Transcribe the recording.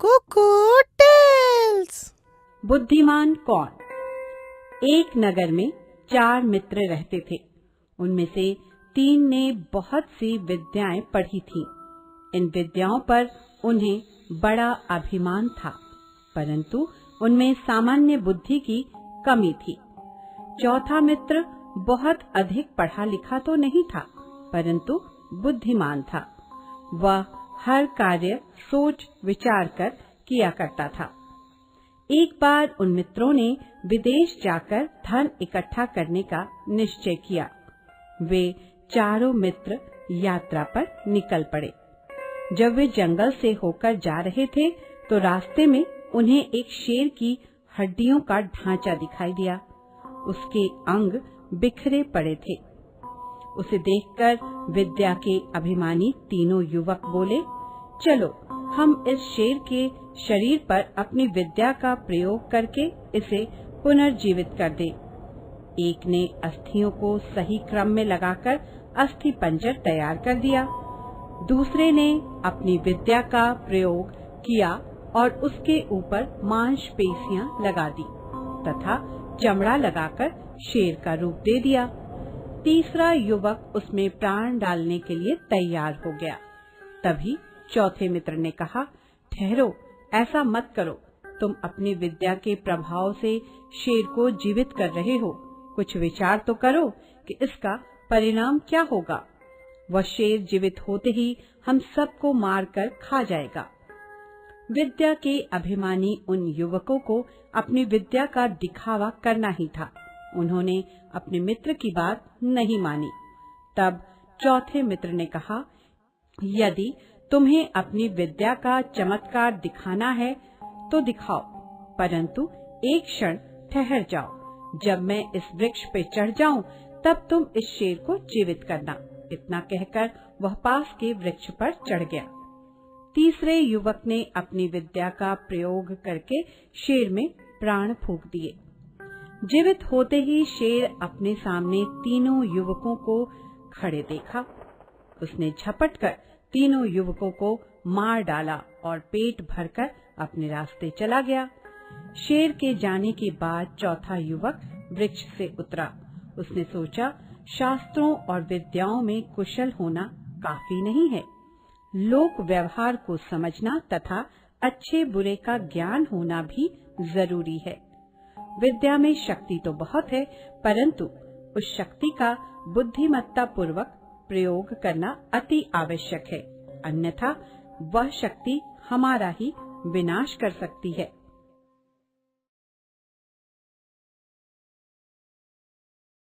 Kuku tales. बुद्धिमान कौन। एक नगर में 4 मित्र रहते थे। उनमें से 3 ने बहुत सी विद्याएं पढ़ी थीं। इन विद्याओं पर उन्हें बड़ा अभिमान था, परंतु उनमें सामान्य बुद्धि की कमी थी। चौथा मित्र बहुत अधिक पढ़ा लिखा तो नहीं था, परंतु बुद्धिमान था। वह हर कार्य सोच विचार कर किया करता था। एक बार उन मित्रों ने विदेश जाकर धन इकट्ठा करने का निश्चय किया। वे चारों मित्र यात्रा पर निकल पड़े। जब वे जंगल से होकर जा रहे थे तो रास्ते में उन्हें एक शेर की हड्डियों का ढांचा दिखाई दिया। उसके अंग बिखरे पड़े थे। उसे देखकर विद्या के अभिमानी तीनों युवक बोले, चलो हम इस शेर के शरीर पर अपनी विद्या का प्रयोग करके इसे पुनर्जीवित कर दें। एक ने अस्थियों को सही क्रम में लगाकर अस्थि पंजर तैयार कर दिया। दूसरे ने अपनी विद्या का प्रयोग किया और उसके ऊपर मांसपेशियां लगा दी तथा चमड़ा लगाकर शेर का रूप दे दिया। तीसरा युवक उसमें प्राण डालने के लिए तैयार हो गया। तभी चौथे मित्र ने कहा, ठहरो, ऐसा मत करो। तुम अपनी विद्या के प्रभाव से शेर को जीवित कर रहे हो। कुछ विचार तो करो कि इसका परिणाम क्या होगा। वह शेर जीवित होते ही हम सबको मारकर खा जाएगा। विद्या के अभिमानी उन युवकों को अपनी विद्या का दिखावा करना ही था। उन्होंने अपने मित्र की बात नहीं मानी। तब चौथे मित्र ने कहा, यदि तुम्हें अपनी विद्या का चमत्कार दिखाना है तो दिखाओ, परंतु एक क्षण ठहर जाओ। जब मैं इस वृक्ष पे चढ़ जाऊं तब तुम इस शेर को जीवित करना। इतना कहकर वह पास के वृक्ष पर चढ़ गया। तीसरे युवक ने अपनी विद्या का प्रयोग करके शेर में प्राण फूंक दिए। जीवित होते ही शेर अपने सामने तीनों युवकों को खड़े देखा। उसने झपटकर तीनों युवकों को मार डाला और पेट भरकर अपने रास्ते चला गया। शेर के जाने के बाद चौथा युवक वृक्ष से उतरा। उसने सोचा, शास्त्रों और विद्याओं में कुशल होना काफी नहीं है। लोक व्यवहार को समझना तथा अच्छे बुरे का ज्ञान होना भी जरूरी है। विद्या में शक्ति तो बहुत है, परंतु उस शक्ति का बुद्धिमत्ता पूर्वक प्रयोग करना अति आवश्यक है, अन्यथा वह शक्ति हमारा ही विनाश कर सकती है।